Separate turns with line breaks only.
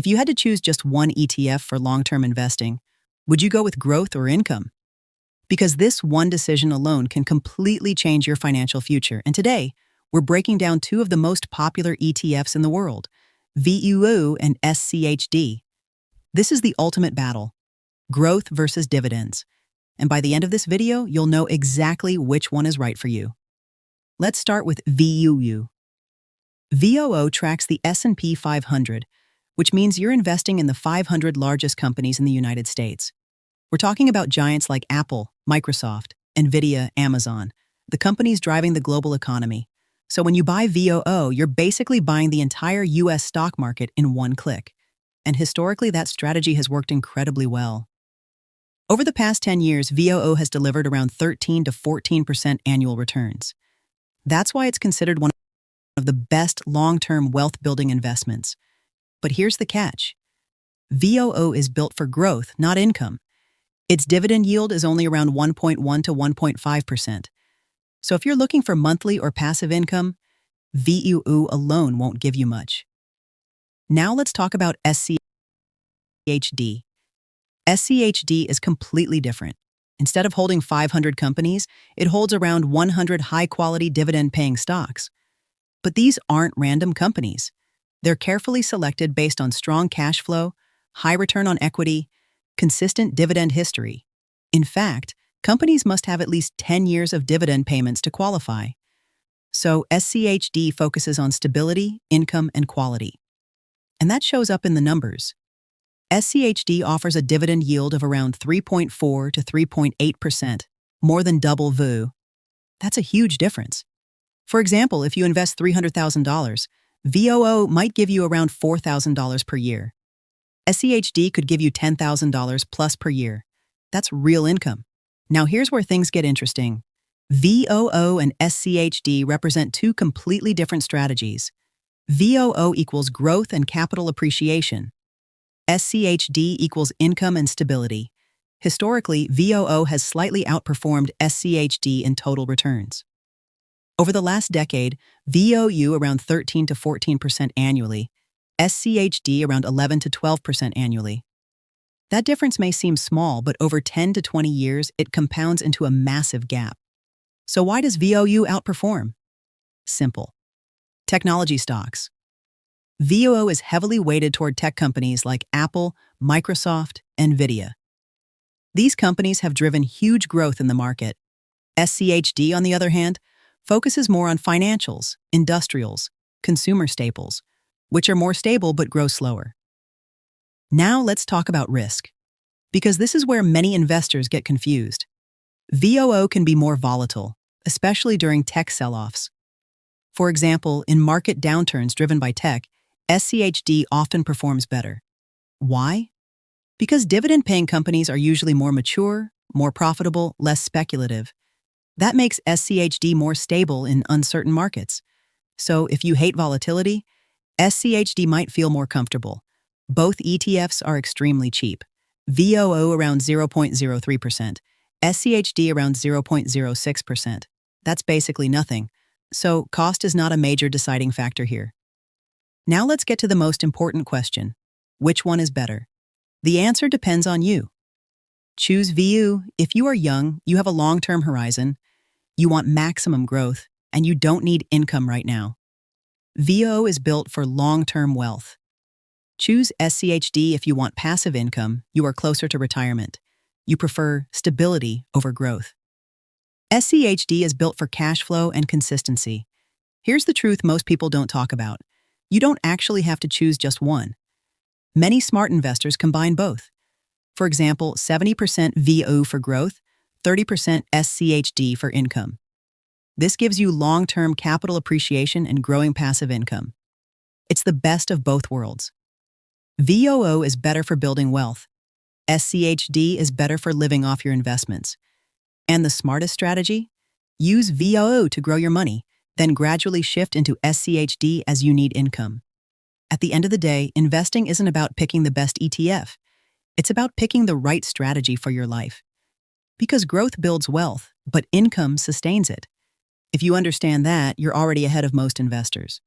If you had to choose just one ETF for long-term investing, would you go with growth or income? Because this one decision alone can completely change your financial future. And today, we're breaking down two of the most popular ETFs in the world, VOO and SCHD. This is the ultimate battle, growth versus dividends. And by the end of this video, you'll know exactly which one is right for you. Let's start with VOO. VOO tracks the S&P 500, which means you're investing in the 500 largest companies in the United States. We're talking about giants like Apple, Microsoft, Nvidia, Amazon, the companies driving the global economy. So when you buy VOO, you're basically buying the entire US stock market in one click. And historically, that strategy has worked incredibly well. Over the past 10 years, VOO has delivered around 13 to 14% annual returns. That's why it's considered one of the best long-term wealth-building investments. But here's the catch. VOO is built for growth, not income. Its dividend yield is only around 1.1 to 1.5%. So if you're looking for monthly or passive income, VOO alone won't give you much. Now let's talk about SCHD. SCHD is completely different. Instead of holding 500 companies, it holds around 100 high-quality dividend-paying stocks. But these aren't random companies. They're carefully selected based on strong cash flow, high return on equity, consistent dividend history. In fact, companies must have at least 10 years of dividend payments to qualify. So SCHD focuses on stability, income, and quality. And that shows up in the numbers. SCHD offers a dividend yield of around 3.4 to 3.8%, more than double VOO. That's a huge difference. For example, if you invest $300,000, VOO might give you around $4,000 per year. SCHD could give you $10,000 plus per year. That's real income. Now here's where things get interesting. VOO and SCHD represent two completely different strategies. VOO equals growth and capital appreciation. SCHD equals income and stability. Historically, VOO has slightly outperformed SCHD in total returns. Over the last decade, VOO around 13 to 14% annually, SCHD around 11 to 12% annually. That difference may seem small, but over 10 to 20 years, it compounds into a massive gap. So why does VOO outperform? Simple. Technology stocks. VOO is heavily weighted toward tech companies like Apple, Microsoft, Nvidia. These companies have driven huge growth in the market. SCHD, on the other hand, focuses more on financials, industrials, consumer staples, which are more stable but grow slower. Now let's talk about risk, because this is where many investors get confused. VOO can be more volatile, especially during tech sell-offs. For example, in market downturns driven by tech, SCHD often performs better. Why? Because dividend-paying companies are usually more mature, more profitable, less speculative. That makes SCHD more stable in uncertain markets. So if you hate volatility, SCHD might feel more comfortable. Both ETFs are extremely cheap. VOO around 0.03%, SCHD around 0.06%. That's basically nothing. So cost is not a major deciding factor here. Now let's get to the most important question. Which one is better? The answer depends on you. Choose VOO if you are young, you have a long-term horizon, you want maximum growth, and you don't need income right now. VOO is built for long-term wealth. Choose SCHD if you want passive income, you are closer to retirement. You prefer stability over growth. SCHD is built for cash flow and consistency. Here's the truth most people don't talk about. You don't actually have to choose just one. Many smart investors combine both. For example, 70% VOO for growth, 30% SCHD for income. This gives you long-term capital appreciation and growing passive income. It's the best of both worlds. VOO is better for building wealth. SCHD is better for living off your investments. And the smartest strategy? Use VOO to grow your money, then gradually shift into SCHD as you need income. At the end of the day, investing isn't about picking the best ETF. It's about picking the right strategy for your life. Because growth builds wealth, but income sustains it. If you understand that, you're already ahead of most investors.